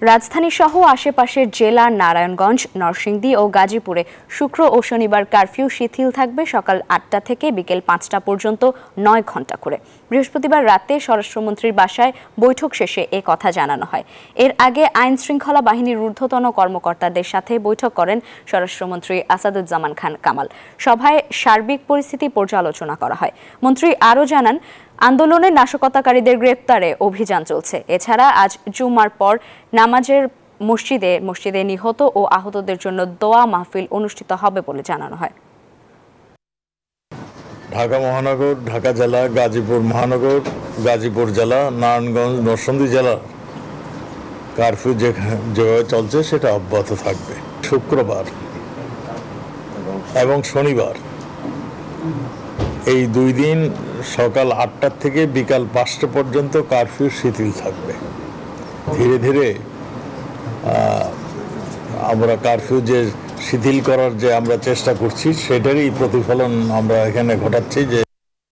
রাজধানী সহ আশেপাশের জেলা নারায়ণগঞ্জ, নরসিংদী ও গাজীপুরে শুক্র ও শনিবার কারফিউ শিথিল থাকবে সকাল ৮টা থেকে বিকেল ৫টা পর্যন্ত ৯ ঘণ্টা করে। বৃহস্পতিবার রাতে স্বরাষ্ট্রমন্ত্রীর বাসায় বৈঠক শেষে এ কথা জানানো হয়। এর আগে আইন শৃঙ্খলা বাহিনীর ঊর্ধ্বতন কর্মকর্তাদের সাথে বৈঠক করেন স্বরাষ্ট্রমন্ত্রী আসাদুজ্জামান খান কামাল। সভায় সার্বিক পরিস্থিতি পর্যালোচনা করা হয়। মন্ত্রী আরও জানান, আন্দোলনে নাশকতাকারীদের গ্রেপ্তারে অভিযান চলছে। এছাড়া আজ জুমার পর নামাজের মসজিদে নিহত ও আহতদের জন্য দোয়া মাহফিল অনুষ্ঠিত হবে বলে জানানো হয়। ঢাকা মহানগর, ঢাকা জেলা, গাজীপুর মহানগর, গাজীপুর জেলা, নারায়ণগঞ্জ, নরসিংদী জেলা কারফিউ যেভাবে চলছে সেটা অব্যাহত থাকবে। শুক্রবার এবং শনিবার এই 2 দিন সকাল 8টা থেকে বিকাল 5টা পর্যন্ত কারফিউ শিথিল থাকবে। ধীরে ধীরে আমরা কারফিউ যে শিথিল করার যে আমরা চেষ্টা করছি সেটারই প্রতিফলন আমরা এখানে ঘটাচ্ছি যে